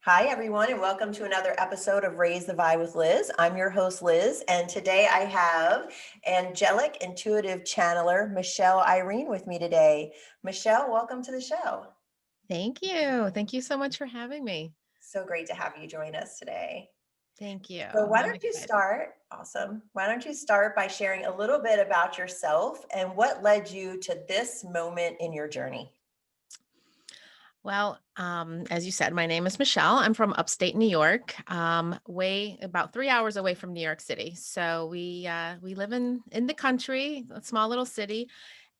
Hi, everyone, and welcome to another episode of Raise the Vibe with Liz. I'm your host, Liz, and today I have angelic intuitive channeler Michelle Irene with me today. Michelle, welcome to the show. Thank you. Thank you so much for having me. So great to have you join us today. Thank you. So, why I'm don't you excited. start? Awesome. Why don't you start by sharing a little bit about yourself and what led you to this moment in your journey? Well, as you said, my name is Michelle. I'm from upstate New York, way about 3 hours away from New York City. So we live in the country, a small little city,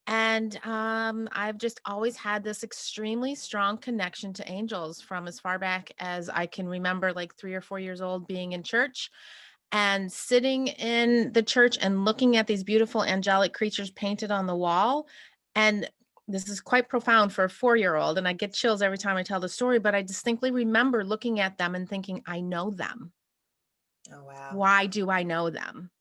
and I've just always had this extremely strong connection to angels from as far back as I can remember, like 3 or 4 years old, being in church and sitting in the church and looking at these beautiful angelic creatures painted on the wall. And this is quite profound for a 4-year-old. And I get chills every time I tell the story, but I distinctly remember looking at them and thinking, I know them. Oh, wow. Why do I know them?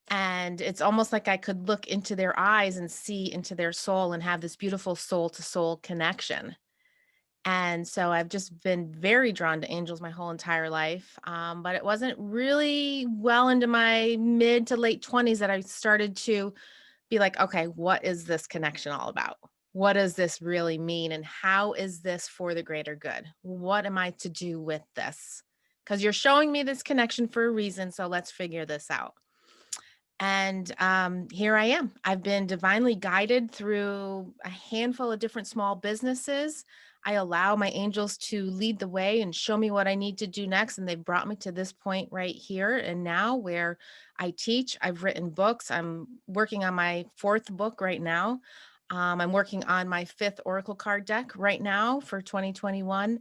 And it's almost like I could look into their eyes and see into their soul and have this beautiful soul to soul connection. And so I've just been very drawn to angels my whole entire life. But it wasn't really well into my mid to late 20s that I started to be like, okay, what is this connection all about? What does this really mean? And how is this for the greater good? What am I to do with this? Because you're showing me this connection for a reason. So let's figure this out. And here I am. I've been divinely guided through a handful of different small businesses. I allow my angels to lead the way and show me what I need to do next. And they've brought me to this point right here and now where I teach. I've written books. I'm working on my fourth book right now. I'm working on my fifth Oracle card deck right now for 2021.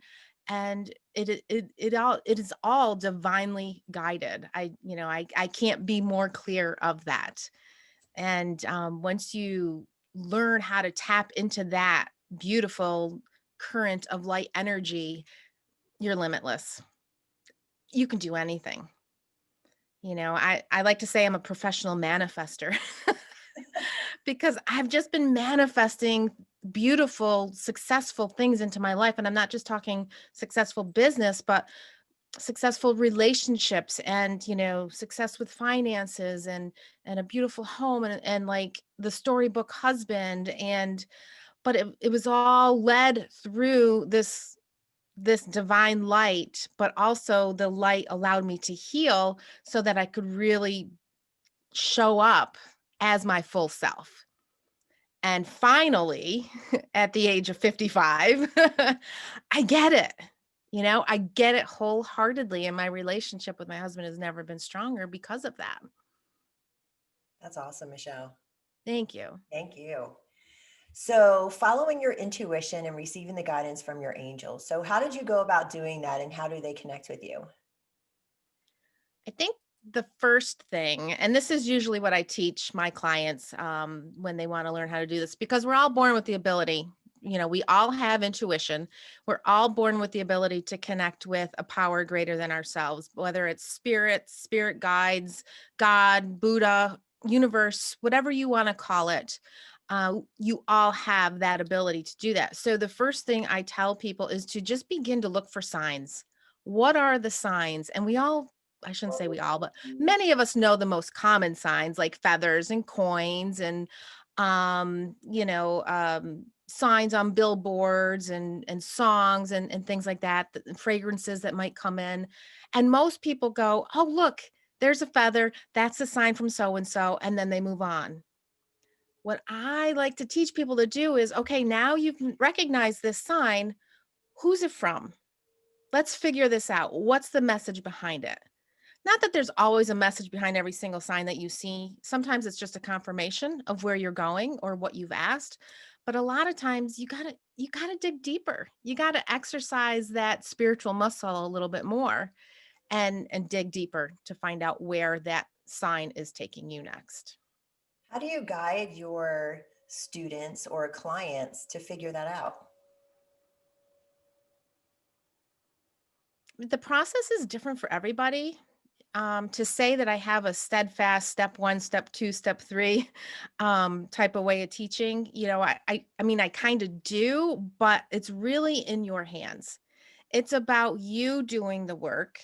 And it is all divinely guided. I can't be more clear of that. And once you learn how to tap into that beautiful current of light energy, you're limitless. You can do anything. I like to say I'm a professional manifester because I've just been manifesting beautiful, successful things into my life. And I'm not just talking successful business, but successful relationships and success with finances and a beautiful home and like the storybook husband. And but it was all led through this divine light, but also the light allowed me to heal so that I could really show up as my full self. And finally, at the age of 55, I get it. I get it wholeheartedly. And my relationship with my husband has never been stronger because of that. That's awesome, Michelle. Thank you. Thank you. So, following your intuition and receiving the guidance from your angels. So, how did you go about doing that and how do they connect with you? I think the first thing, and this is usually what I teach my clients when they want to learn how to do this, because we're all born with the ability. We all have intuition. We're all born with the ability to connect with a power greater than ourselves, whether it's spirit guides, God, Buddha, universe, whatever you want to call it. You all have that ability to do that. So the first thing I tell people is to just begin to look for signs. What are the signs? And I shouldn't say we all, but many of us know the most common signs like feathers and coins and signs on billboards and songs and things like that, the fragrances that might come in. And most people go, "Oh, look, there's a feather. That's a sign from so and so," and then they move on. What I like to teach people to do is, okay, now you've recognized this sign. Who's it from? Let's figure this out. What's the message behind it? Not that there's always a message behind every single sign that you see. Sometimes it's just a confirmation of where you're going or what you've asked. But a lot of times you got to dig deeper. You got to exercise that spiritual muscle a little bit more and dig deeper to find out where that sign is taking you next. How do you guide your students or clients to figure that out? The process is different for everybody. To say that I have a steadfast step one, step two, step three type of way of teaching, I mean, I kind of do, but it's really in your hands. It's about you doing the work.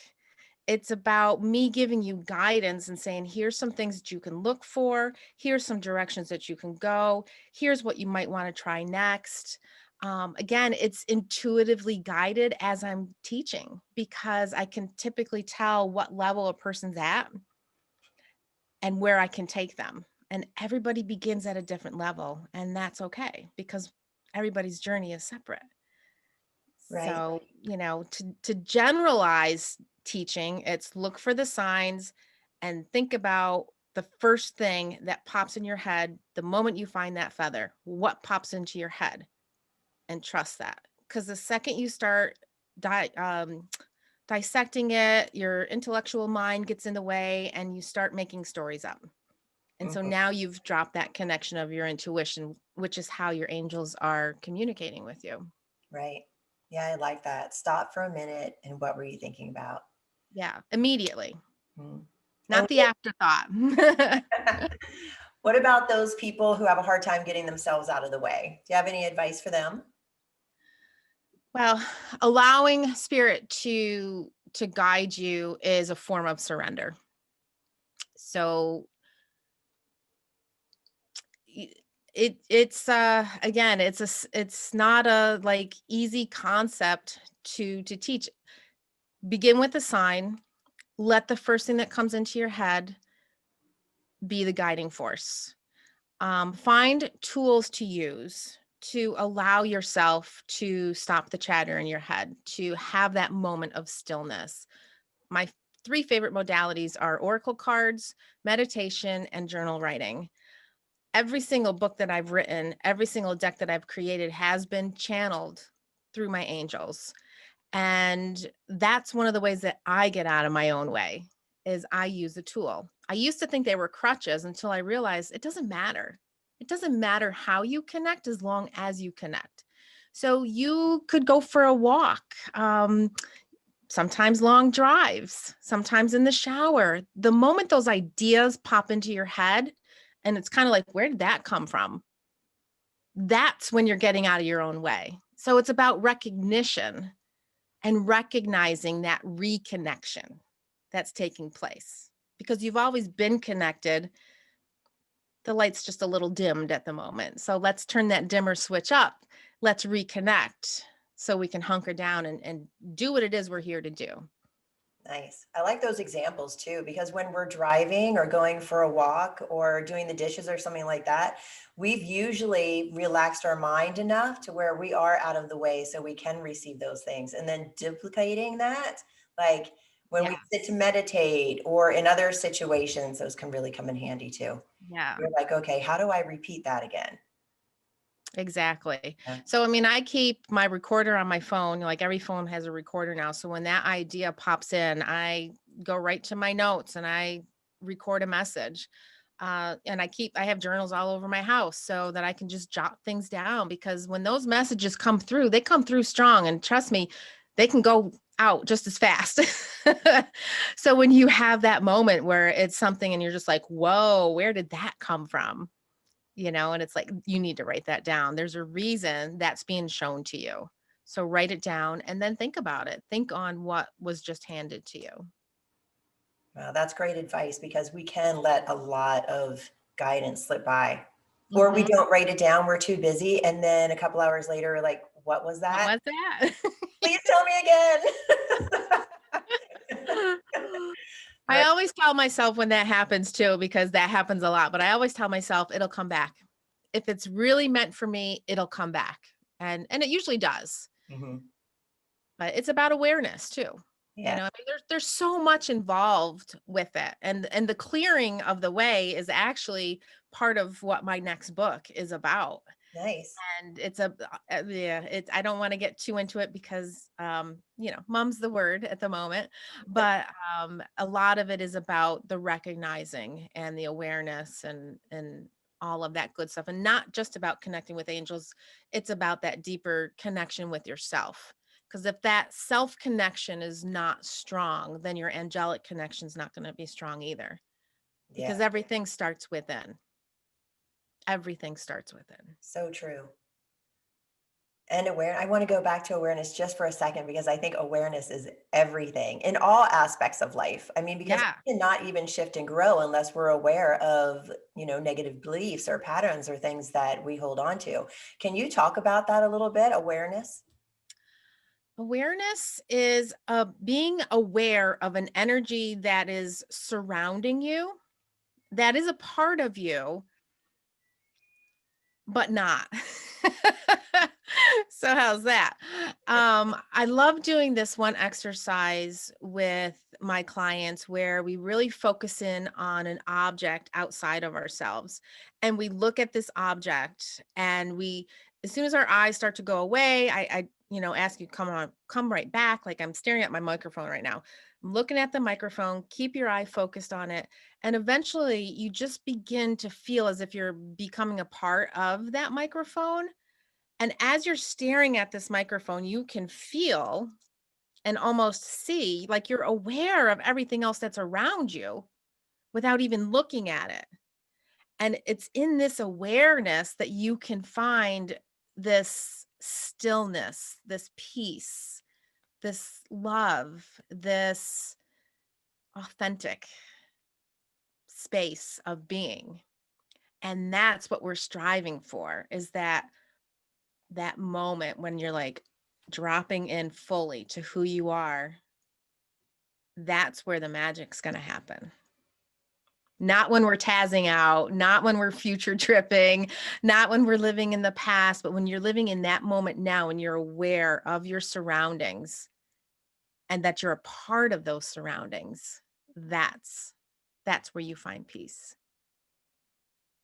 It's about me giving you guidance and saying, here's some things that you can look for. Here's some directions that you can go. Here's what you might want to try next. Again, it's intuitively guided as I'm teaching because I can typically tell what level a person's at and where I can take them. And everybody begins at a different level, and that's okay because everybody's journey is separate. Right. So, to generalize teaching, it's look for the signs and think about the first thing that pops in your head the moment you find that feather. What pops into your head? And trust that. Because the second you start dissecting it, your intellectual mind gets in the way and you start making stories up. And so Mhm. now you've dropped that connection of your intuition, which is how your angels are communicating with you. Right. Yeah, I like that. Stop for a minute. And what were you thinking about? Yeah, immediately, Hmm. And not the afterthought. what about those people who have a hard time getting themselves out of the way? Do you have any advice for them? Well, allowing spirit to guide you is a form of surrender. So it's again, it's not a like easy concept to teach. Begin with a sign, let the first thing that comes into your head be the guiding force. Find tools to use to allow yourself to stop the chatter in your head, to have that moment of stillness. My three favorite modalities are oracle cards, meditation, and journal writing. Every single book that I've written, every single deck that I've created has been channeled through my angels. And that's one of the ways that I get out of my own way is I use a tool. I used to think they were crutches until I realized it doesn't matter. It doesn't matter how you connect as long as you connect. So you could go for a walk, sometimes long drives, sometimes in the shower. The moment those ideas pop into your head, and it's kind of like, where did that come from? That's when you're getting out of your own way. So it's about recognition and recognizing that reconnection that's taking place because you've always been connected. The light's just a little dimmed at the moment. So let's turn that dimmer switch up. Let's reconnect so we can hunker down and do what it is we're here to do. Nice. I like those examples too, because when we're driving or going for a walk or doing the dishes or something like that, we've usually relaxed our mind enough to where we are out of the way so we can receive those things. And then duplicating that, like when we sit to Yes. meditate or in other situations, those can really come in handy too. Yeah. You're like, okay, how do I repeat that again? Exactly. Yeah. So, I mean, I keep my recorder on my phone. Like every phone has a recorder now. So when that idea pops in, I go right to my notes and I record a message. And I have journals all over my house so that I can just jot things down because when those messages come through, they come through strong. And trust me, they can go out just as fast. So when you have that moment where it's something and you're just like, whoa, where did that come from? And it's like, you need to write that down. There's a reason that's being shown to you. So write it down and then think about it. Think on what was just handed to you. Well, that's great advice because we can let a lot of guidance slip by. Or we Mhm. don't write it down, we're too busy, and then a couple hours later, we're like, "What was What that? was that? Please tell me again." I Right. always tell myself when that happens too, because that happens a lot, but I always tell myself it'll come back. If it's really meant for me, it'll come back. And it usually does. Mhm. But it's about awareness too. Yeah, I mean, there's so much involved with it. And the clearing of the way is actually part of what my next book is about. nice. And it's yeah, it's I don't want to get too into it because mom's the word at the moment, but a lot of it is about the recognizing and the awareness and all of that good stuff and not just about connecting with angels. It's about that deeper connection with yourself. Because if that self connection is not strong, then your angelic connection is not going to be strong either. Yeah, Because everything starts within. Everything starts within. so true. And I want to go back to awareness just for a second, because I think awareness is everything in all aspects of life. I mean, because Yeah. we cannot even shift and grow unless we're aware of, negative beliefs or patterns or things that we hold on to. Can you talk about that a little bit? Awareness? Awareness is being aware of an energy that is surrounding you, that is a part of you, but not. So how's that? I love doing this one exercise with my clients where we really focus in on an object outside of ourselves. And we look at this object and as soon as our eyes start to go away, I ask you, come right back. Like I'm staring at my microphone right now. I'm looking at the microphone, keep your eye focused on it. And eventually you just begin to feel as if you're becoming a part of that microphone. And as you're staring at this microphone, you can feel and almost see, like you're aware of everything else that's around you without even looking at it. And it's in this awareness that you can find this stillness, this peace, this love, this authentic space of being. And that's what we're striving for, is that moment when you're like dropping in fully to who you are. That's where the magic's going to happen. Not when we're tazzing out, not when we're future tripping, not when we're living in the past, but when you're living in that moment now and you're aware of your surroundings and that you're a part of those surroundings. That's where you find peace.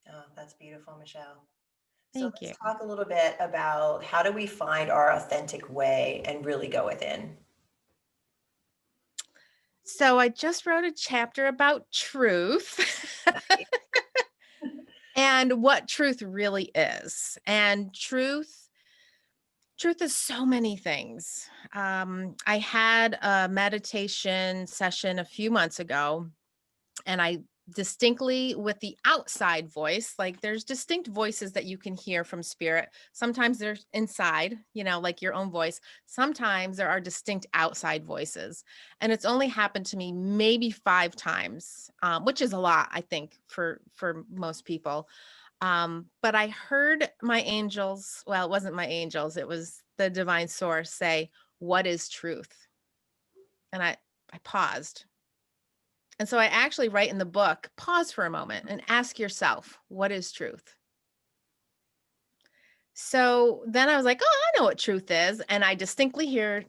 Oh, that's beautiful, Michelle. So Thank let's you. talk a little bit about how do we find our authentic way and really go within. So I just wrote a chapter about truth. And what truth really is. And truth is so many things. I had a meditation session a few months ago, and I distinctly, with the outside voice, like there's distinct voices that you can hear from spirit. Sometimes they're inside, like your own voice. Sometimes there are distinct outside voices. And it's only happened to me maybe 5 times, which is a lot, I think, for most people. But I heard my angels, well, it wasn't my angels, it was the divine source say, "What is truth?" And I paused. And so I actually write in the book, pause for a moment and ask yourself, what is truth? So then I was like, oh, I know what truth is. And I distinctly hear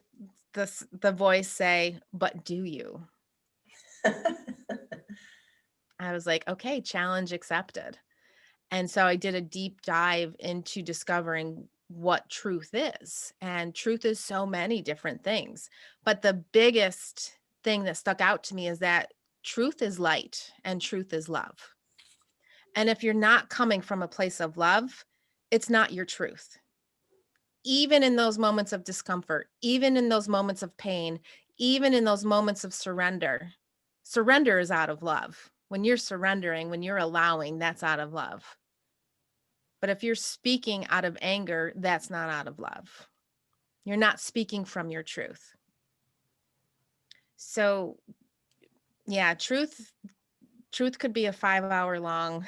the voice say, but do you? I was like, okay, challenge accepted. And so I did a deep dive into discovering what truth is. And truth is so many different things. But the biggest thing that stuck out to me is that truth is light and truth is love. And if you're not coming from a place of love, it's not your truth. Even in those moments of discomfort, even in those moments of pain, even in those moments of surrender, surrender is out of love. When you're surrendering, when you're allowing, that's out of love. But if you're speaking out of anger, that's not out of love. You're not speaking from your truth. So, yeah, truth could be a 5-hour long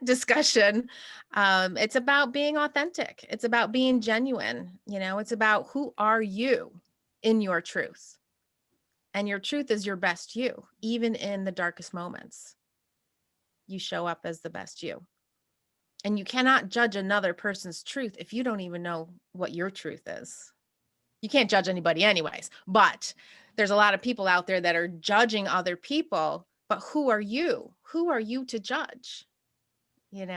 discussion. It's about being authentic. It's about being genuine. It's about who are you in your truth. And your truth is your best you, even in the darkest moments. You show up as the best you. And you cannot judge another person's truth if you don't even know what your truth is. You can't judge anybody anyways, but there's a lot of people out there that are judging other people, but who are you? Who are you to judge? You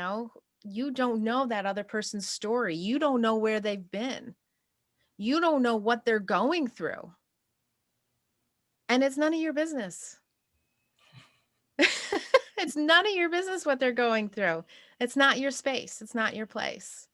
don't know that other person's story. You don't know where they've been. You don't know what they're going through. And it's none of your business. It's none of your business what they're going through. It's not your space. It's not your place.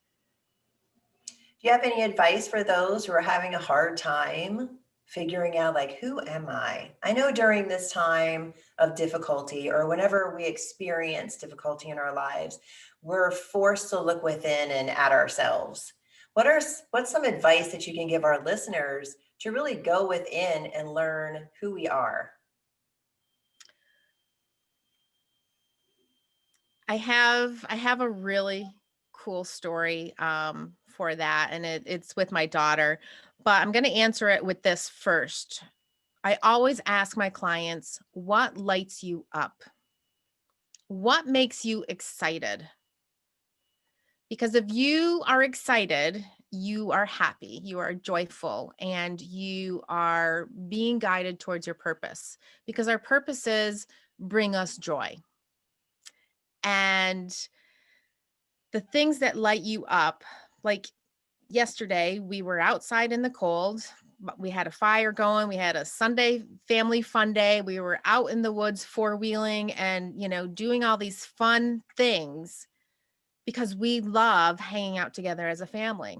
Do you have any advice for those who are having a hard time figuring out, like, who am I? I know during this time of difficulty, or whenever we experience difficulty in our lives, we're forced to look within and at ourselves. What's some advice that you can give our listeners to really go within and learn who we are? I have a really cool story for that, and it's with my daughter, but I'm going to answer it with this first. I always ask my clients, what lights you up? What makes you excited? Because if you are excited, you are happy, you are joyful, and you are being guided towards your purpose, because our purposes bring us joy. And the things that light you up, like yesterday, we were outside in the cold, but we had a fire going. We had a Sunday family fun day. We were out in the woods four-wheeling and, doing all these fun things because we love hanging out together as a family.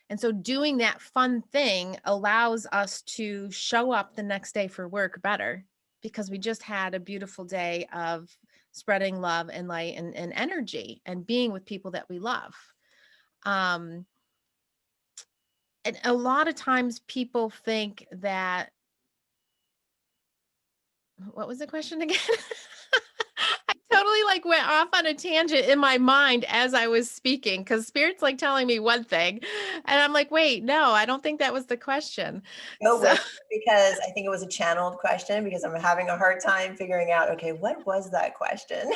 And so doing that fun thing allows us to show up the next day for work better because we just had a beautiful day of spreading love and light and energy and being with people that we love. Um, and a lot of times people think that, what was the question again? I totally went off on a tangent in my mind as I was speaking because spirit's telling me one thing and I'm like, wait, no, I don't think that was the question. Go So with it, because I think it was a channeled question, because I'm having a hard time figuring out, okay, what was that question?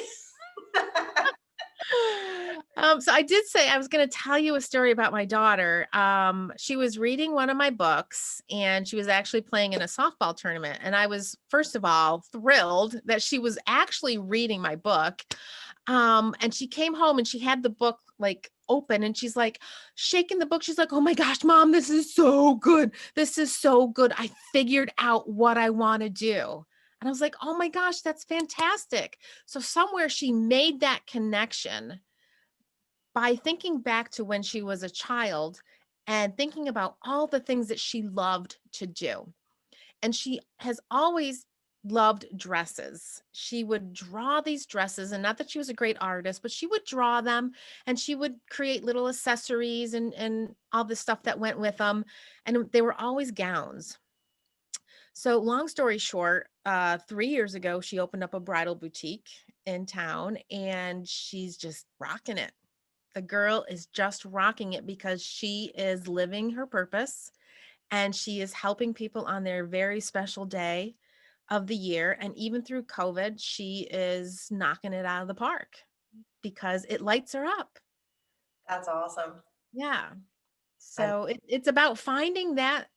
so I did say I was going to tell you a story about my daughter. She was reading one of my books and she was actually playing in a softball tournament. And I was, first of all, thrilled that she was actually reading my book. And she came home and she had the book open and she's shaking the book. She's like, "Oh my gosh, mom, this is so good. This is so good. I figured out what I want to do." And I was like, "Oh my gosh, that's fantastic." So somewhere she made that connection by thinking back to when she was a child and thinking about all the things that she loved to do. And she has always loved dresses. She would draw these dresses, and not that she was a great artist, but she would draw them and she would create little accessories and all the stuff that went with them. And they were always gowns. So long story short, 3 years ago, she opened up a bridal boutique in town and she's just rocking it. The girl is just rocking it because she is living her purpose and she is helping people on their very special day of the year. And even through COVID, she is knocking it out of the park because it lights her up. That's awesome. Yeah. And So it's about finding that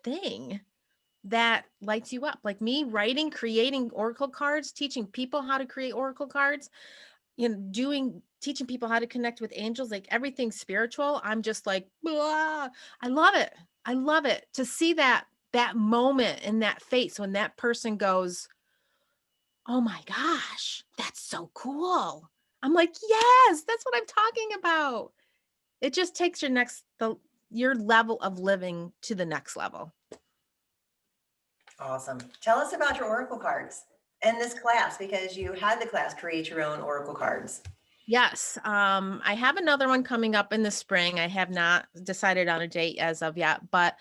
thing that lights you up. Like me writing, creating oracle cards, teaching people how to create oracle cards, teaching people how to connect with angels, everything spiritual. I'm just blah. I love it. I love it to see that moment in that face when that person goes, "Oh my gosh, that's so cool." I'm like, "Yes, that's what I'm talking about." It just takes your level of living to the next level. awesome. Tell us about your oracle cards and this class, because you had the class create your own oracle cards. Yes. I have another one coming up in the spring. I have not decided on a date as of yet, but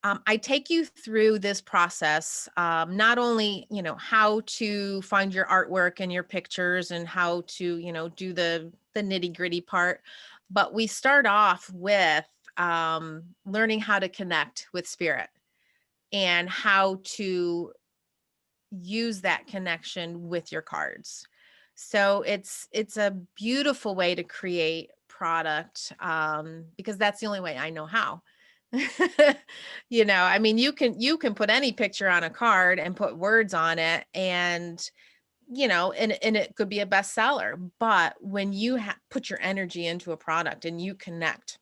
I take you through this process, not only, how to find your artwork and your pictures and how to, do the nitty gritty part, but we start off with learning how to connect with spirit and how to use that connection with your cards. So it's a beautiful way to create product because that's the only way I know how. I mean, you can put any picture on a card and put words on it and and it could be a bestseller. But when you put your energy into a product and you connect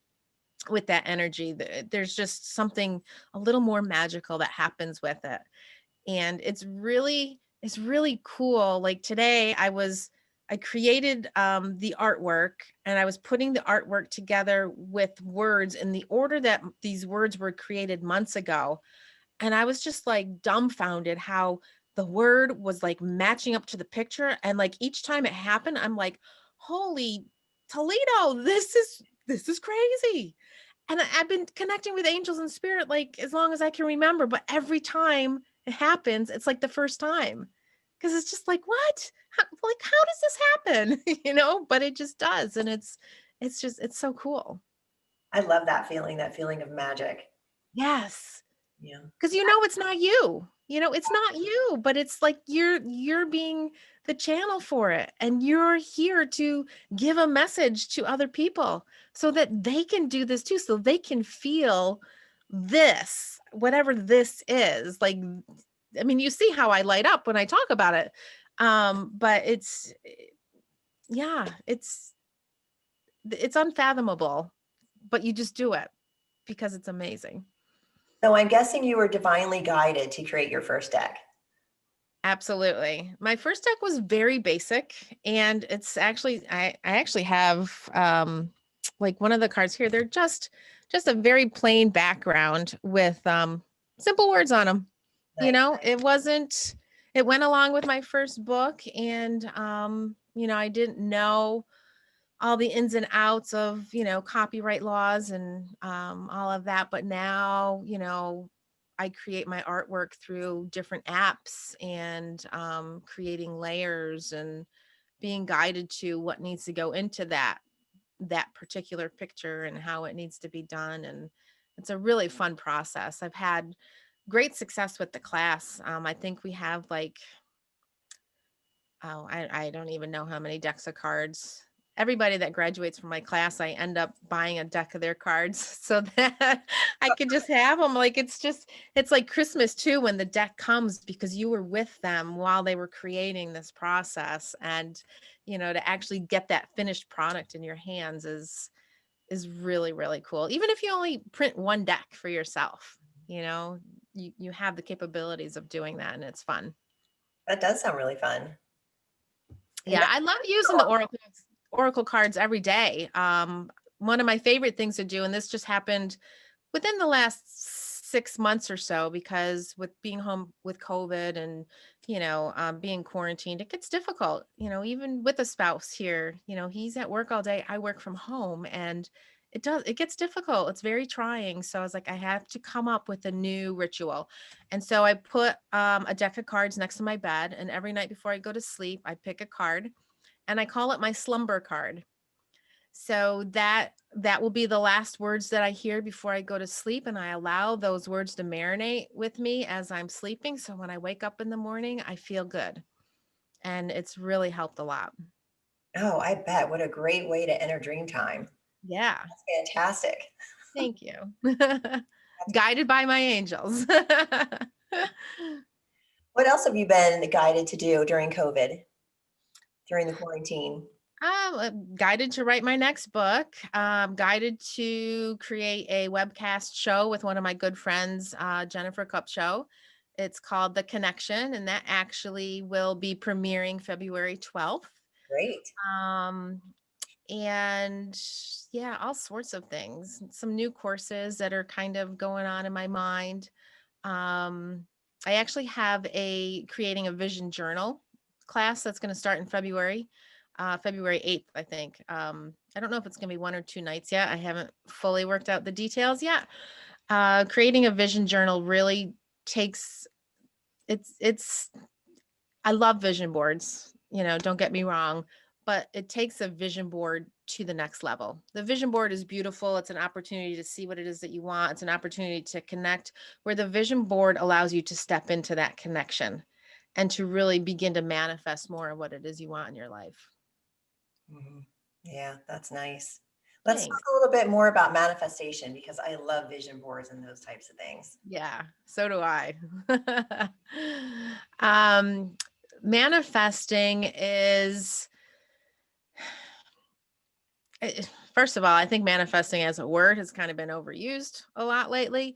with that energy, there's just something a little more magical that happens with it. And it's really cool. Like today I created the artwork and I was putting the artwork together with words in the order that these words were created months ago. And I was just dumbfounded how the word was matching up to the picture. And each time it happened, I'm like, holy Toledo, this is crazy. And I've been connecting with angels and spirit like as long as I can remember, but every time it happens, it's like the first time. Because it's just like, what? How does this happen? But it just does. And it's so cool. I love that feeling of magic. Yes. Yeah. Because it's not you. It's not you, but it's like you're being the channel for it. And you're here to give a message to other people so that they can do this too, so they can feel this, whatever this is. Like, I mean, you see how I light up when I talk about it. But yeah, it's unfathomable, but you just do it because it's amazing. So I'm guessing you were divinely guided to create your first deck. Absolutely. My first deck was very basic, and it's actually I actually have like one of the cards here. They're just a very plain background with simple words on them. Nice. It went along with my first book, and I didn't know all the ins and outs of copyright laws and all of that, but now I create my artwork through different apps and creating layers and being guided to what needs to go into that particular picture and how it needs to be done. And it's a really fun process. I've had great success with the class. I think we have like, oh, I don't even know how many decks of cards. Everybody that graduates from my class, I end up buying a deck of their cards so that I could just have them. Like, it's like Christmas too, when the deck comes, because you were with them while they were creating this process. And, to actually get that finished product in your hands is really, really cool. Even if you only print one deck for yourself, you have the capabilities of doing that, and it's fun. That does sound really fun. And Yeah, I love using the oracle cards every day. One of my favorite things to do, and this just happened within the last 6 months or so, because with being home with COVID and being quarantined, it gets difficult. Even with a spouse here, he's at work all day, I work from home, and it gets difficult. It's very trying. So I was like, I have to come up with a new ritual. And so I put a deck of cards next to my bed, and every night before I go to sleep, I pick a card and I call it my slumber card. So that will be the last words that I hear before I go to sleep, and I allow those words to marinate with me as I'm sleeping. So when I wake up in the morning, I feel good. And it's really helped a lot. oh, I bet. What a great way to enter dream time. Yeah. That's fantastic. Thank you. Guided by my angels. What else have you been guided to do during COVID, during the quarantine? Guided to write my next book, guided to create a webcast show with one of my good friends, Jennifer Cup Show. It's called The Connection, and that actually will be premiering February 12th. Great. Um, and yeah, all sorts of things. Some new courses that are kind of going on in my mind. I actually have a creating a vision journal class that's going to start in February 8th, I think. I don't know if it's going to be 1 or 2 nights yet. I haven't fully worked out the details yet. Creating a vision journal really takes it's I love vision boards, don't get me wrong, but it takes a vision board to the next level. The vision board is beautiful. It's an opportunity to see what it is that you want. It's an opportunity to connect, where the vision board allows you to step into that connection and to really begin to manifest more of what it is you want in your life. Mhm. Yeah, that's nice. Let's talk Thanks. a little bit more about manifestation, because I love vision boards and those types of things. Yeah, so do I. um, Manifesting is first of all, I think manifesting as a word has kind of been overused a lot lately,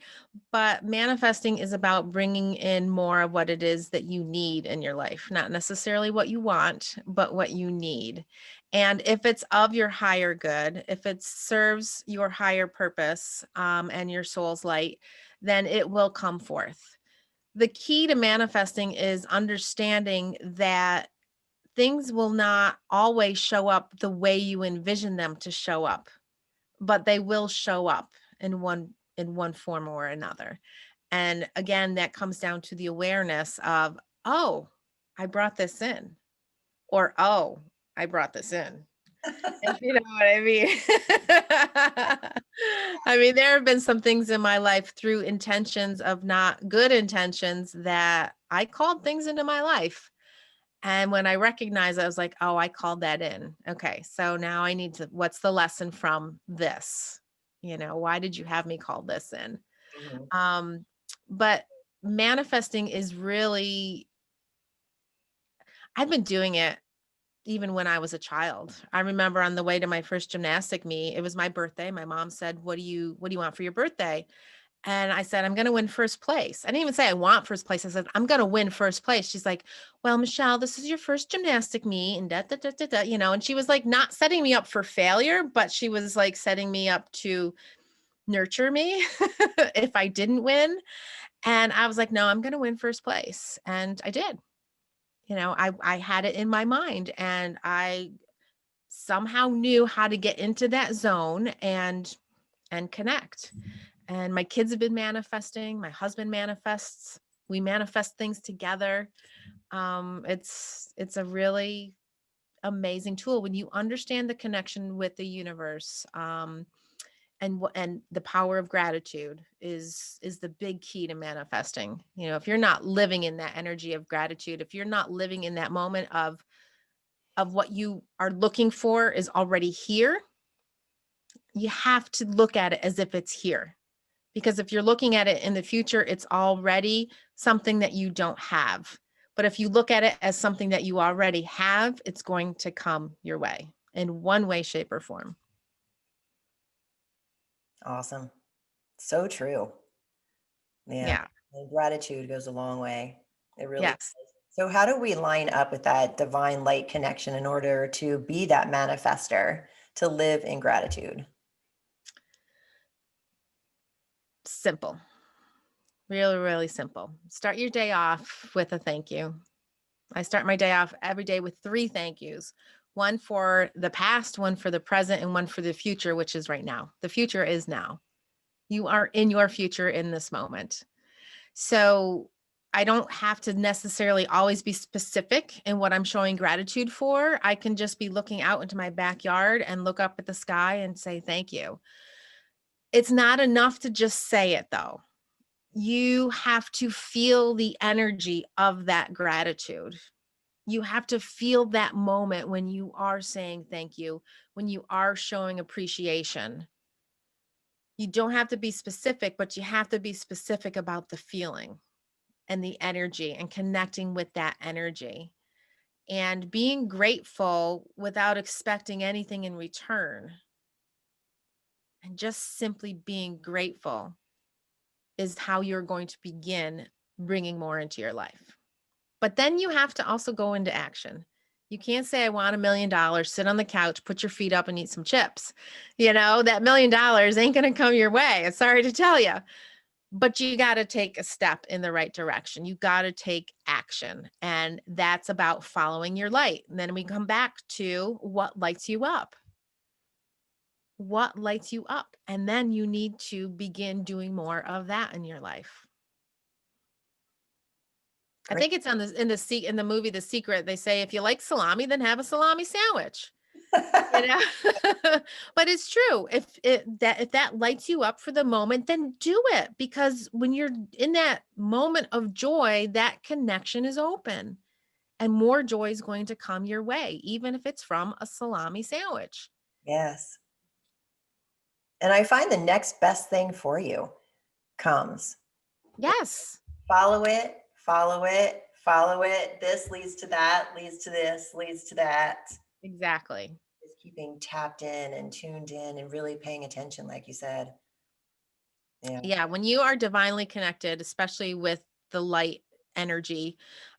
but manifesting is about bringing in more of what it is that you need in your life, not necessarily what you want, but what you need. And if it's of your higher good, if it serves your higher purpose and your soul's light, then it will come forth. The key to manifesting is understanding that things will not always show up the way you envision them to show up, but they will show up. in one form or another. And again, that comes down to the awareness of, oh, I brought this in, or oh, I brought this in. If you know what I mean. I mean, there have been some things in my life through intentions of not good intentions that I called things into my life. And when I recognized, I was like, oh, I called that in. Okay. So now I need to, what's the lesson from this? Why did you have me call this in? Mhm. But manifesting is really, I've been doing it even when I was a child. I remember on the way to my first gymnastic meet, it was my birthday. My mom said, what do you want for your birthday? And I said, I'm going to win first place. I didn't even say I want first place. I said, I'm going to win first place. She's like, well, Michelle, this is your first gymnastic meet and and she was like not setting me up for failure, but she was like setting me up to nurture me if I didn't win. And I was like, no, I'm going to win first place. And I did. I had it in my mind, and I somehow knew how to get into that zone and connect. And my kids have been manifesting, my husband manifests, we manifest things together. It's a really amazing tool when you understand the connection with the universe. And the power of gratitude is the big key to manifesting. If you're not living in that energy of gratitude, if you're not living in that moment of what you are looking for is already here, you have to look at it as if it's here. Because if you're looking at it in the future, it's already something that you don't have. But if you look at it as something that you already have, it's going to come your way in one way, shape, or form. Awesome. So true. Yeah. Yeah. And gratitude goes a long way. It really Yes. does. So how do we line up with that divine light connection in order to be that manifester, to live in gratitude? Simple. Really, really simple. Start your day off with a thank you. I start my day off every day with 3 thank yous. One for the past, one for the present, and one for the future, which is right now. The future is now. You are in your future in this moment. So I don't have to necessarily always be specific in what I'm showing gratitude for. I can just be looking out into my backyard and look up at the sky and say thank you. It's not enough to just say it though. You have to feel the energy of that gratitude. You have to feel that moment when you are saying thank you, when you are showing appreciation. You don't have to be specific, but you have to be specific about the feeling and the energy and connecting with that energy and being grateful without expecting anything in return. And just simply being grateful is how you're going to begin bringing more into your life. But then you have to also go into action. You can't say, I want $1,000,000, sit on the couch, put your feet up and eat some chips. That $1,000,000 ain't going to come your way. I'm sorry to tell you. But you got to take a step in the right direction. You got to take action. And that's about following your light. And then we come back to what lights you up. What lights you up? And then you need to begin doing more of that in your life. I Great. think it's in the movie The Secret. They say if you like salami, then have a salami sandwich. You know, but it's true. If that lights you up for the moment, then do it, because when you're in that moment of joy, that connection is open and more joy is going to come your way, even if it's from a salami sandwich. Yes. And I find the next best thing for you comes. Yes, Follow it, follow it, follow it. This leads to that, leads to this, leads to that. exactly. Just keeping tapped in and tuned in and really paying attention, like you said. Yeah. Yeah, when you are divinely connected, especially with the energy,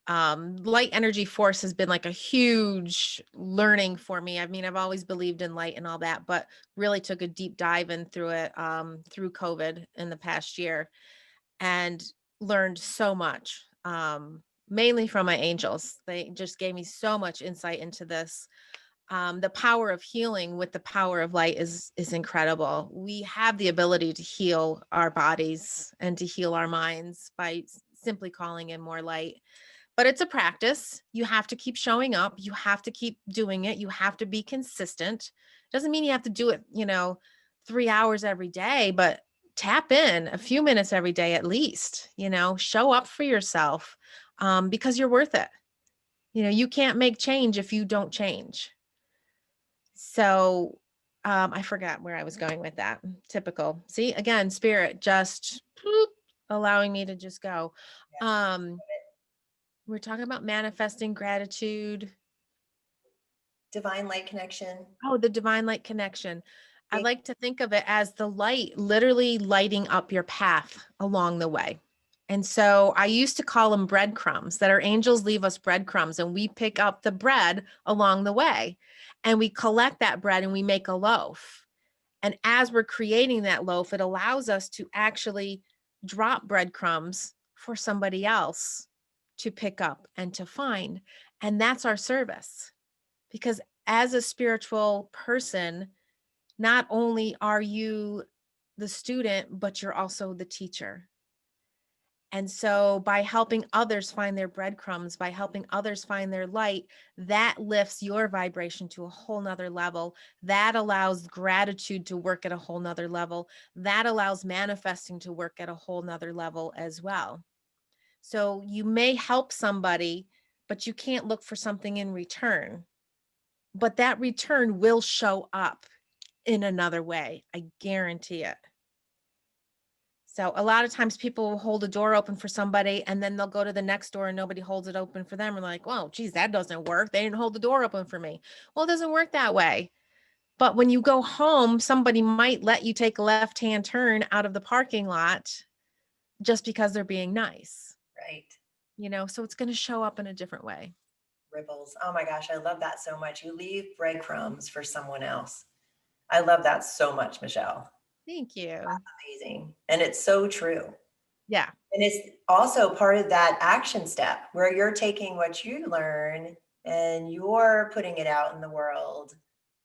light energy force has been like a huge learning for me. I mean, I've always believed in light and all that, but really took a deep dive in through it through COVID in the past year, and learned so much, mainly from my angels. They just gave me so much insight into this. The power of healing with the power of light is incredible. We have the ability to heal our bodies and to heal our minds by simply calling in more light. But it's a practice. You have to keep showing up. You have to keep doing it. You have to be consistent. Doesn't mean you have to do it, 3 hours every day, but tap in a few minutes every day at least, show up for yourself, because you're worth it. You can't make change if you don't change. So I forgot where I was going with that. Typical. See, again, spirit just allowing me to just go. Um, we're talking about manifesting gratitude. Divine light connection. Oh, the divine light connection. I Yeah. like to think of it as the light literally lighting up your path along the way. And so I used to call them breadcrumbs, that our angels leave us breadcrumbs and we pick up the bread along the way and we collect that bread and we make a loaf. And as we're creating that loaf, it allows us to actually drop breadcrumbs for somebody else to pick up and to find. And that's our service. Because as a spiritual person, not only are you the student, but you're also the teacher. And so by helping others find their breadcrumbs, by helping others find their light, that lifts your vibration to a whole nother level. That allows gratitude to work at a whole nother level. That allows manifesting to work at a whole nother level as well. So you may help somebody, but you can't look for something in return. But that return will show up in another way. I guarantee it. So a lot of times people will hold a door open for somebody and then they'll go to the next door and nobody holds it open for them. And like, well, geez, that doesn't work. They didn't hold the door open for me. Well, it doesn't work that way. But when you go home, somebody might let you take a left-hand turn out of the parking lot just because they're being nice, Right. so it's going to show up in a different way. Ripples. Oh my gosh, I love that so much. You leave breadcrumbs for someone else. I love that so much, Michelle. Thank you. That's amazing. And it's so true. Yeah. And it's also part of that action step where you're taking what you learn and you're putting it out in the world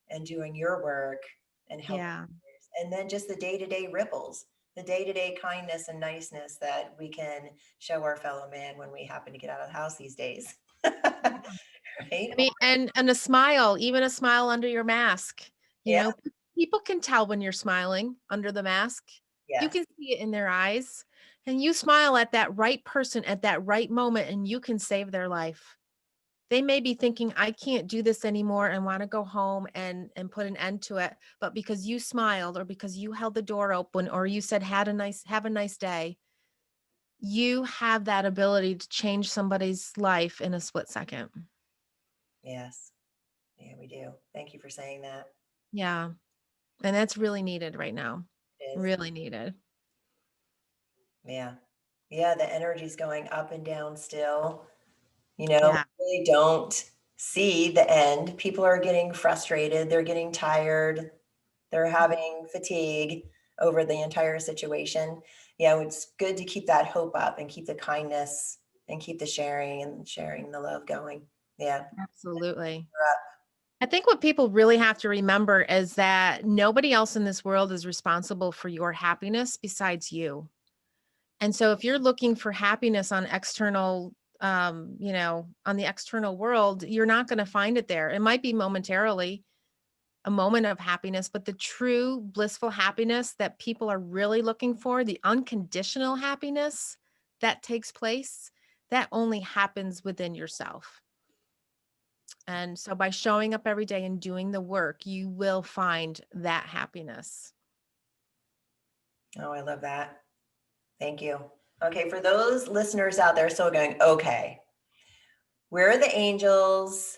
and doing your work and helping Yeah. others. And then just the day-to-day ripples, the day-to-day kindness and niceness that we can show our fellow man when we happen to get out of the house these days. Right? I mean, and a smile, even a smile under your mask, you Yeah. know, people can tell when you're smiling under the mask. You Yes. can see it in their eyes, and you smile at that right person at that right moment and you can save their life. They may be thinking, I can't do this anymore and want to go home and put an end to it, but because you smiled or because you held the door open or you said have a nice day, you have that ability to change somebody's life in a split second. Yes. Yeah, we do. Thank you for saying that. Yeah. And that's really needed right now. It is. Really needed. Yeah. Yeah, the energy's going up and down still. Yeah. Really don't see the end. People are getting frustrated. They're getting tired. They're having fatigue over the entire situation. Yeah, it's good to keep that hope up and keep the kindness and keep the sharing the love going. Yeah. Absolutely. I think what people really have to remember is that nobody else in this world is responsible for your happiness besides you. And so if you're looking for happiness on external, on the external world, you're not going to find it there. It might be momentarily a moment of happiness, but the true blissful happiness that people are really looking for, the unconditional happiness that takes place, that only happens within yourself. And so by showing up every day and doing the work, you will find that happiness. Oh, I love that. Thank you. Okay, for those listeners out there still going, okay, where are the angels?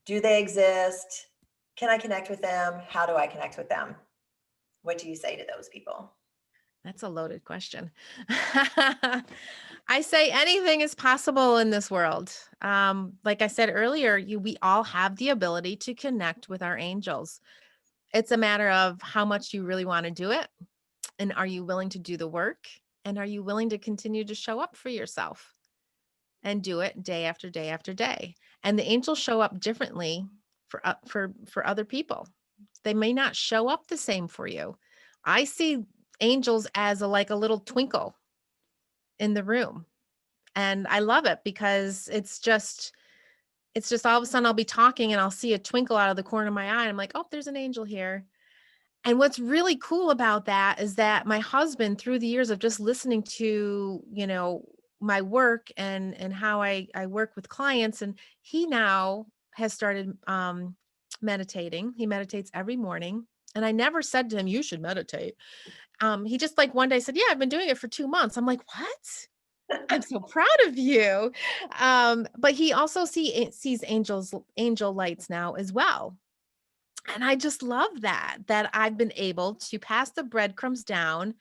Do they exist? Can I connect with them? How do I connect with them? What do you say to those people? That's a loaded question. I say anything is possible in this world. Like I said earlier, we all have the ability to connect with our angels. It's a matter of how much you really want to do it. And are you willing to do the work? And are you willing to continue to show up for yourself and do it day after day after day? And the angels show up differently for other people. They may not show up the same for you. I see angels as like a little twinkle in the room. And I love it because it's just all of a sudden I'll be talking and I'll see a twinkle out of the corner of my eye. I'm like, oh, there's an angel here. And what's really cool about that is that my husband, through the years of just listening to, my work and how I work with clients, and he now has started meditating. He meditates every morning. And I never said to him, you should meditate. He just like one day said, yeah, I've been doing it for 2 months. I'm like, what? I'm so proud of you. But he also sees angel lights now as well. And I just love that I've been able to pass the breadcrumbs down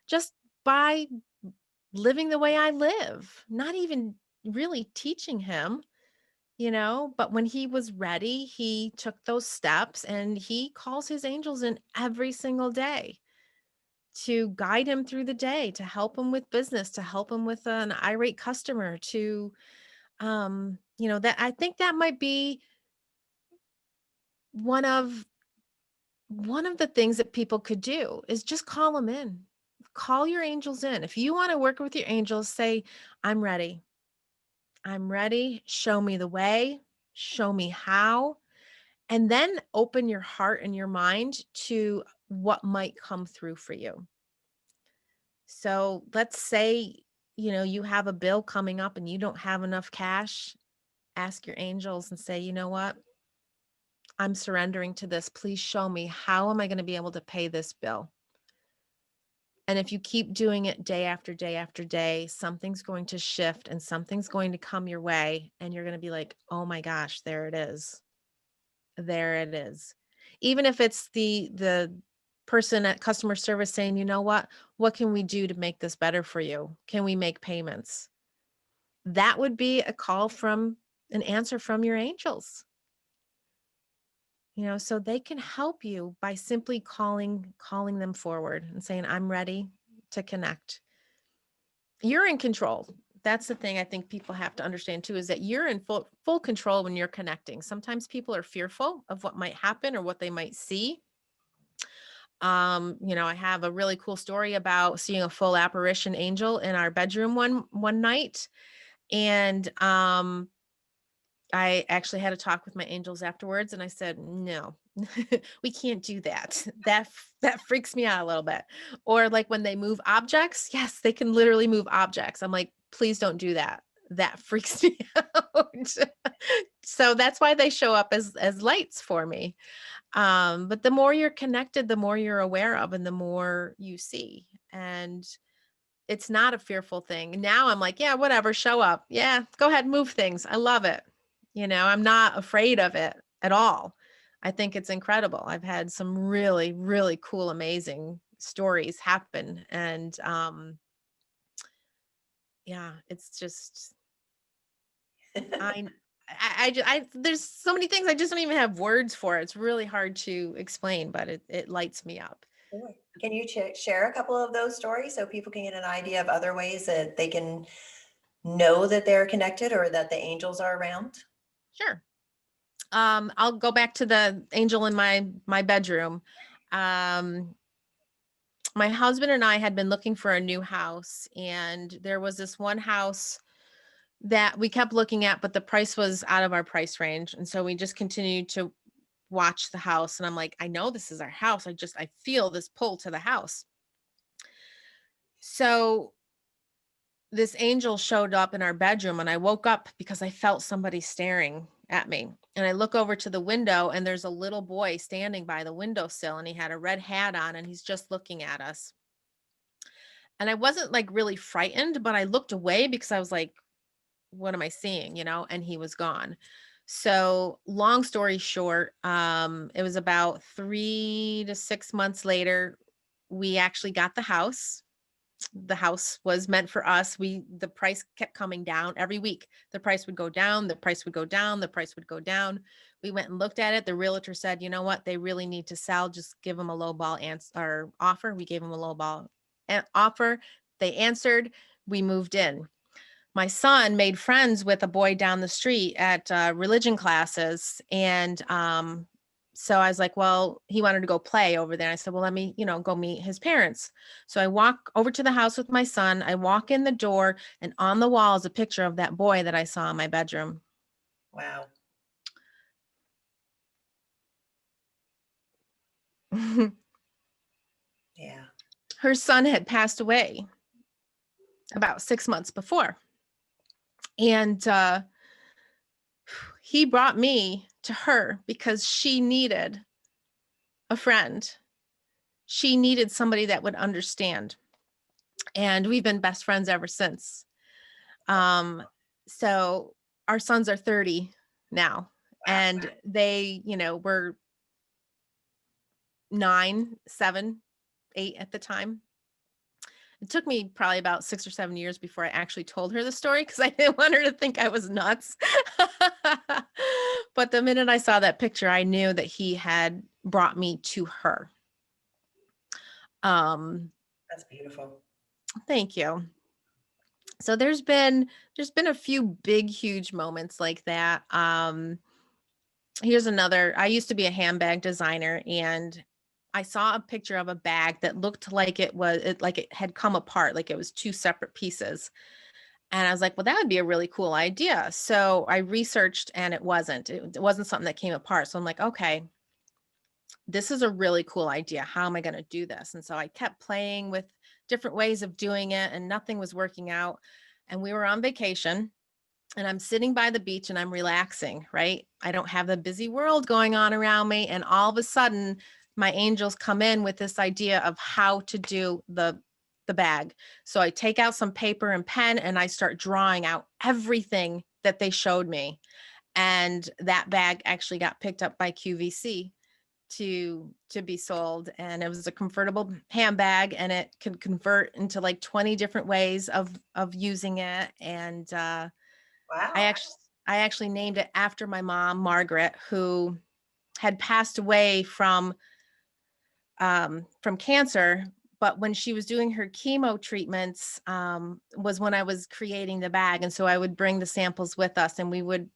just by living the way I live, not even really teaching him, but when he was ready, he took those steps and he calls his angels in every single day to guide him through the day, to help him with business, to help him with an irate customer, that I think that might be one of the things that people could do is just call them in. Call your angels in. If you want to work with your angels, say, I'm ready. I'm ready. Show me the way. Show me how. And then open your heart and your mind to what might come through for you. So let's say, you have a bill coming up and you don't have enough cash. Ask your angels and say, you know what? I'm surrendering to this. Please show me, how am I going to be able to pay this bill? And if you keep doing it day after day after day, something's going to shift and something's going to come your way. And you're going to be like, oh my gosh, there it is. There it is. Even if it's the person at customer service saying, you know what can we do to make this better for you? Can we make payments? That would be a call from an answer from your angels. So they can help you by simply calling them forward and saying, I'm ready to connect. You're in control. That's the thing I think people have to understand too, is that you're in full control when you're connecting. Sometimes people are fearful of what might happen or what they might see. I have a really cool story about seeing a full apparition angel in our bedroom one night. And I actually had a talk with my angels afterwards and I said, no, we can't do that. That freaks me out a little bit. Or like when they move objects, yes, they can literally move objects. I'm like, please don't do that. That freaks me out. So that's why they show up as lights for me. But the more you're connected, the more you're aware of and the more you see. And it's not a fearful thing. Now I'm like, yeah, whatever, show up. Yeah, go ahead, move things. I love it. I'm not afraid of it at all. I think it's incredible. I've had some really, really cool, amazing stories happen. And yeah, it's just, there's so many things I just don't even have words for. It's really hard to explain, but it lights me up. Sure. Can you share a couple of those stories so people can get an idea of other ways that they can know that they're connected or that the angels are around? Sure. I'll go back to the angel in my bedroom. Um, my husband and I had been looking for a new house, and there was this one house that we kept looking at, but the price was out of our price range. And so we just continued to watch the house. And I'm like, I know this is our house. I feel this pull to the house. So this angel showed up in our bedroom and I woke up because I felt somebody staring at me. And I look over to the window and there's a little boy standing by the windowsill and he had a red hat on and he's just looking at us. And I wasn't like really frightened, but I looked away because I was like, what am I seeing? And he was gone. So long story short, it was about 3 to 6 months later, we actually got the house. The house was meant for us. The price kept coming down every week. The price would go down, the price would go down, the price would go down. We went and looked at it. The realtor said, you know what? They really need to sell. Just give them a low ball offer. We gave them a low ball offer. They answered. We moved in. my son made friends with a boy down the street at religion classes. And so I was like, well, he wanted to go play over there. I said, well, let me, go meet his parents. So I walk over to the house with my son. I walk in the door, and on the wall is a picture of that boy that I saw in my bedroom. Wow. Yeah. Her son had passed away about 6 months before. And he brought me to her because she needed a friend. She needed somebody that would understand. And we've been best friends ever since. So our sons are 30 now, and they, were 9, 7, 8 at the time. It took me probably about 6 or 7 years before I actually told her the story, because I didn't want her to think I was nuts. But the minute I saw that picture, I knew that he had brought me to her. That's beautiful. Thank you. So there's been a few big, huge moments like that. Here's another. I used to be a handbag designer, and I saw a picture of a bag that looked like like it had come apart, like it was two separate pieces. And I was like, well, that would be a really cool idea. So I researched, and it wasn't something that came apart. So I'm like, okay, this is a really cool idea. How am I going to do this? And so I kept playing with different ways of doing it, and nothing was working out. And we were on vacation, and I'm sitting by the beach, and I'm relaxing, right? I don't have the busy world going on around me. And all of a sudden, my angels come in with this idea of how to do the bag. So I take out some paper and pen, and I start drawing out everything that they showed me. And that bag actually got picked up by QVC to be sold, and it was a convertible handbag, and it could convert into like 20 different ways of using it. And Wow. I actually named it after my mom, Margaret, who had passed away from cancer. But when she was doing her chemo treatments, was when I was creating the bag. And so I would bring the samples with us, and we would,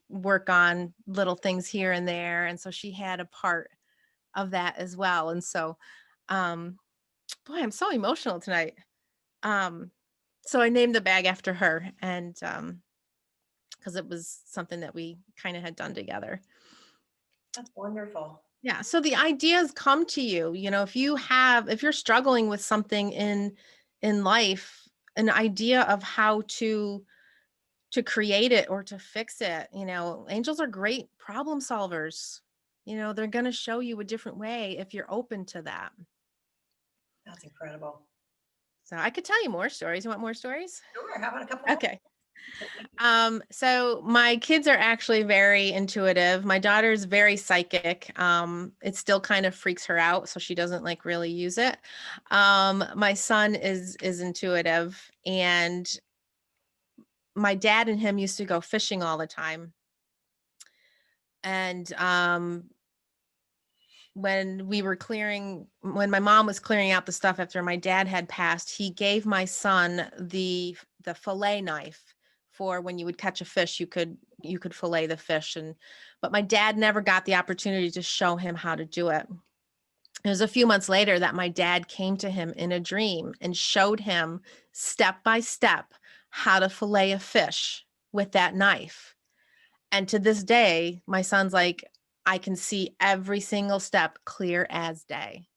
work on little things here and there. And so she had a part of that as well. And so, boy, I'm so emotional tonight. So I named the bag after her, and because it was something that we kind of had done together. That's wonderful. Yeah. So the ideas come to you, if you're struggling with something in life, an idea of how to create it or to fix it, angels are great problem solvers. They're going to show you a different way if you're open to that. That's incredible. So I could tell you more stories. You want more stories? Sure. How about a couple more? Okay. So my kids are actually very intuitive. My daughter's very psychic. It still kind of freaks her out, so she doesn't like really use it. My son is intuitive, and my dad and him used to go fishing all the time. And when my mom was clearing out the stuff after my dad had passed, he gave my son the fillet knife for when you would catch a fish, you could fillet the fish. But my dad never got the opportunity to show him how to do it. It was a few months later that my dad came to him in a dream and showed him step by step how to fillet a fish with that knife. And to this day, my son's like, I can see every single step clear as day.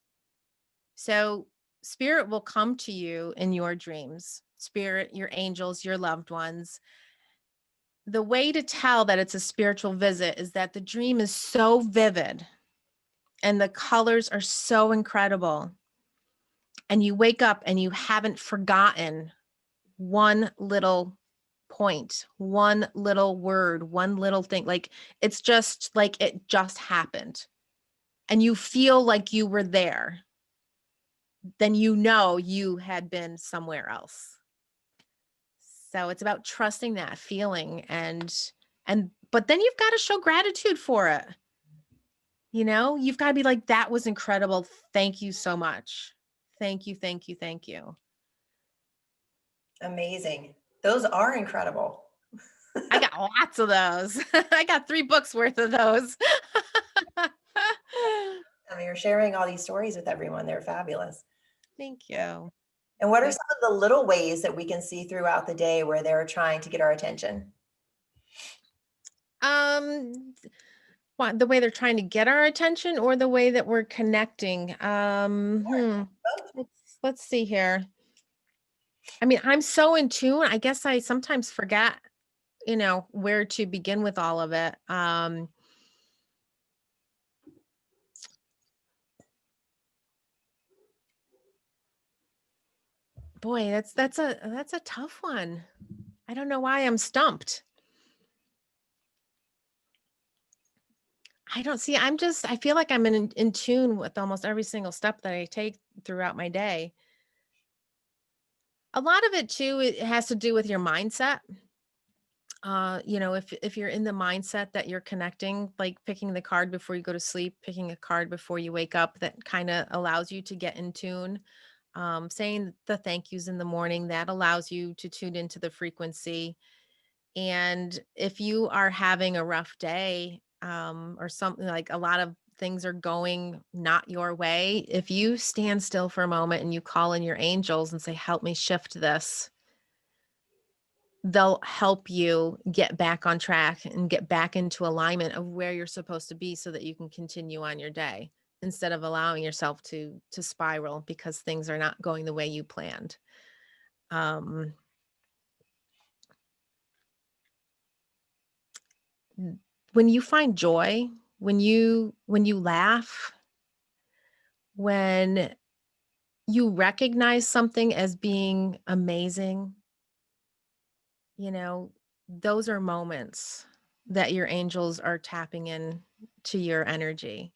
So spirit will come to you in your dreams. Spirit, your angels, your loved ones. The way to tell that it's a spiritual visit is that the dream is so vivid and the colors are so incredible. And you wake up and you haven't forgotten one little point, one little word, one little thing. Like it's just like it just happened. And you feel like you were there. Then you had been somewhere else. So it's about trusting that feeling but then you've got to show gratitude for it. You've got to be like, that was incredible. Thank you so much. Thank you, thank you, thank you. Amazing. Those are incredible. I got lots of those. I got 3 books worth of those. I mean, you're sharing all these stories with everyone. They're fabulous. Thank you. And what are They're, some of the little ways that we can see throughout the day where they're trying to get our attention? um, what, the way they're trying to get our attention or the way that we're connecting? Both. Let's see here. I mean, I'm so in tune. I guess I sometimes forget, where to begin with all of it. Boy, that's a tough one. I don't know why I'm stumped. I feel like I'm in tune with almost every single step that I take throughout my day. A lot of it too, it has to do with your mindset. If you're in the mindset that you're connecting, like picking the card before you go to sleep, picking a card before you wake up, that kind of allows you to get in tune. Saying the thank yous in the morning, that allows you to tune into the frequency. And if you are having a rough day, or something, like a lot of things are going not your way, if you stand still for a moment and you call in your angels and say, help me shift this, they'll help you get back on track and get back into alignment of where you're supposed to be so that you can continue on your day instead of allowing yourself to spiral because things are not going the way you planned. Um, when you find joy, when you laugh, when you recognize something as being amazing, you know, those are moments that your angels are tapping in to your energy.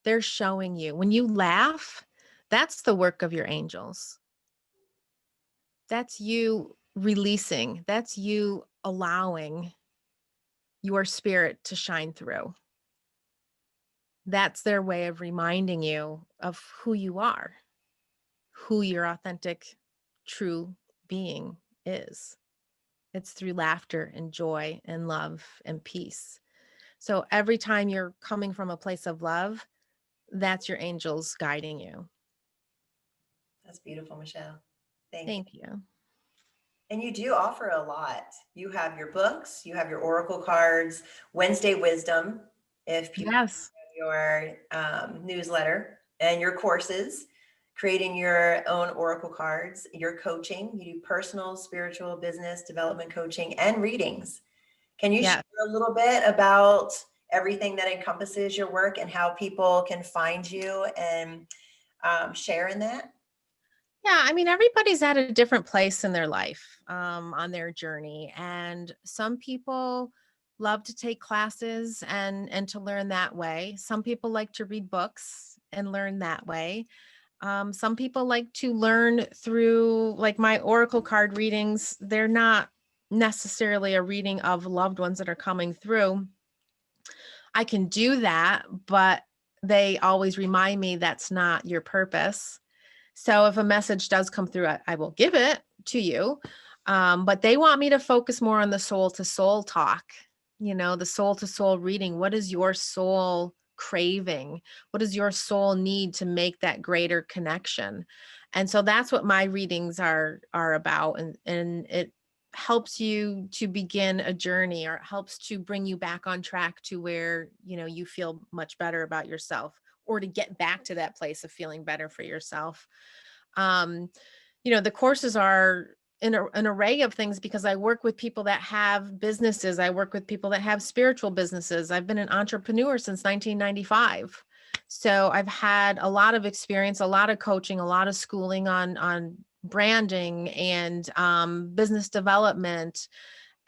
They're showing you. When you laugh, that's the work of your angels. That's you releasing. That's you allowing your spirit to shine through. That's their way of reminding you of who you are, who your authentic, true being is. It's through laughter and joy and love and peace. So every time you're coming from a place of love, that's your angels guiding you. That's beautiful, Michelle. Thank you. Thank you. And you do offer a lot. You have your books, you have your oracle cards, Wednesday Wisdom, if people Yes. have your newsletter, and your courses, creating your own oracle cards, your coaching. You do personal, spiritual, business development coaching, and readings. Can you share Yeah. a little bit about everything that encompasses your work and how people can find you and share in that? Yeah, I mean, everybody's at a different place in their life, on their journey, and some people love to take classes and to learn that way. Some people like to read books and learn that way. Some people like to learn through, like my oracle card readings. They're not necessarily a reading of loved ones that are coming through. I can do that, but they always remind me that's not your purpose. So if a message does come through, I will give it to you. But they want me to focus more on the soul to soul talk, the soul to soul reading. What is your soul craving? What does your soul need to make that greater connection? And so that's what my readings are about. And it helps you to begin a journey, or it helps to bring you back on track to where, you feel much better about yourself, or to get back to that place of feeling better for yourself. um, the courses are an array of things because I work with people that have businesses. I work with people that have spiritual businesses. I've been an entrepreneur since 1995. So I've had a lot of experience, a lot of coaching, a lot of schooling on branding and business development,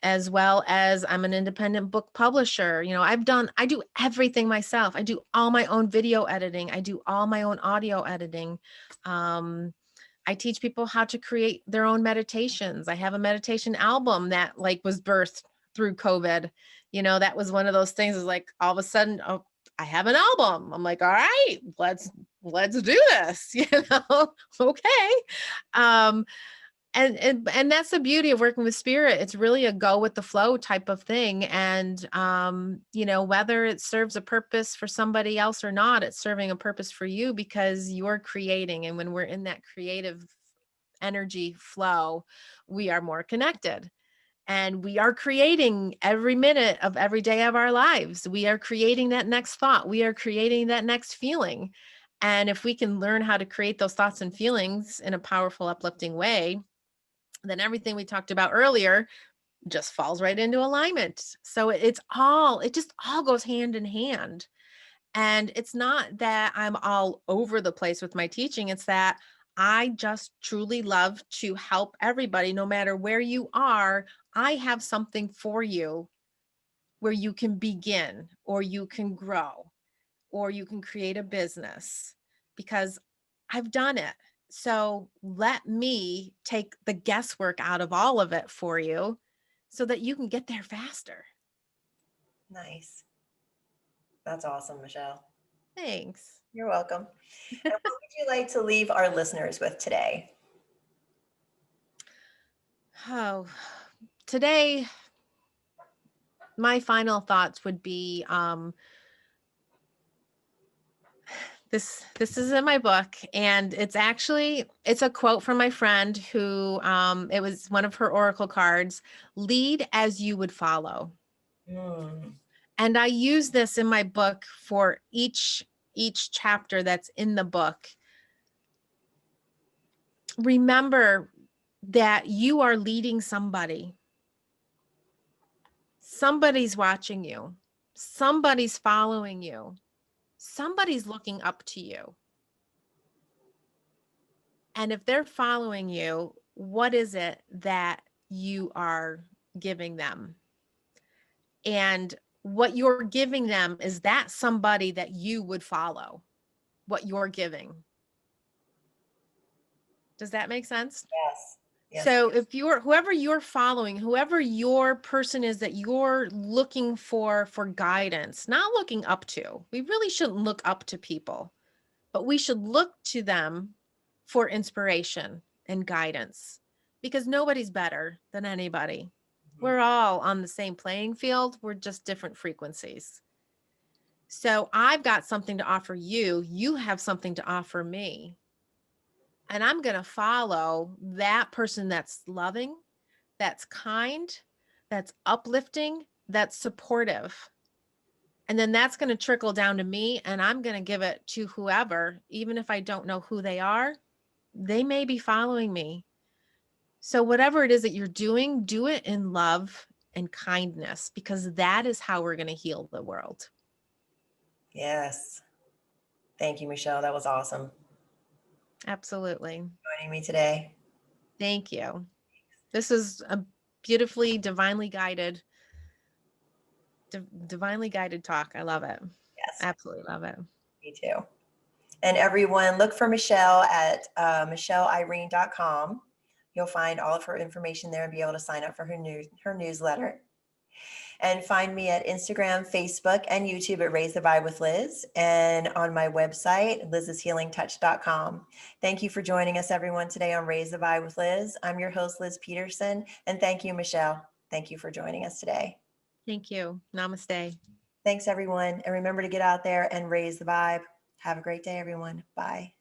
as well as I'm an independent book publisher. I do everything myself. I do all my own video editing. I do all my own audio editing. I teach people how to create their own meditations. I have a meditation album that was birthed through COVID. That was one of those things, is like all of a sudden, oh, I have an album. I'm like, all right, let's do this, okay. Um, And that's the beauty of working with spirit. It's really a go with the flow type of thing. And, whether it serves a purpose for somebody else or not, it's serving a purpose for you because you're creating. And when we're in that creative energy flow, we are more connected. And we are creating every minute of every day of our lives. We are creating that next thought. We are creating that next feeling. And if we can learn how to create those thoughts and feelings in a powerful, uplifting way, then everything we talked about earlier just falls right into alignment. So it just all goes hand in hand. And it's not that I'm all over the place with my teaching. It's that I just truly love to help everybody, no matter where you are. I have something for you where you can begin, or you can grow, or you can create a business, because I've done it. So let me take the guesswork out of all of it for you so that you can get there faster. Nice. That's awesome, Michelle. Thanks. You're welcome. And what would you like to leave our listeners with today? Oh, today, my final thoughts would be, this is in my book, and it's a quote from my friend who, it was one of her oracle cards: lead as you would follow. Mm, And I use this in my book for each chapter that's in the book. Remember that you are leading somebody. Somebody's watching you. Somebody's following you. Somebody's looking up to you. And if they're following you, what is it that you are giving them? And what you're giving them, is that somebody that you would follow, what you're giving? Does that make sense? yes. Yes. So if whoever you're following, whoever your person is that you're looking for guidance, not looking up to, we really shouldn't look up to people, but we should look to them for inspiration and guidance, because nobody's better than anybody. Mhm. We're all on the same playing field. We're just different frequencies. So I've got something to offer you. You have something to offer me. And I'm going to follow that person that's loving, that's kind, that's uplifting, that's supportive. And then that's going to trickle down to me, and I'm going to give it to whoever, even if I don't know who they are, they may be following me. So whatever it is that you're doing, do it in love and kindness, because that is how we're going to heal the world. Yes. Thank you, Michelle. That was awesome. Absolutely. Joining me today. Thank you. This is a beautifully divinely guided talk. I love it. Yes, Absolutely love it. me too. And everyone, look for Michelle at michelleirene.com. You'll find all of her information there and be able to sign up for her newsletter. And find me at Instagram, Facebook, and YouTube at Raise the Vibe with Liz, and on my website, liz'shealingtouch.com. Thank you for joining us, everyone, today on Raise the Vibe with Liz. I'm your host, Liz Peterson, and thank you, Michelle. Thank you for joining us today. Thank you. Namaste. Thanks, everyone. And remember to get out there and raise the vibe. Have a great day, everyone. Bye.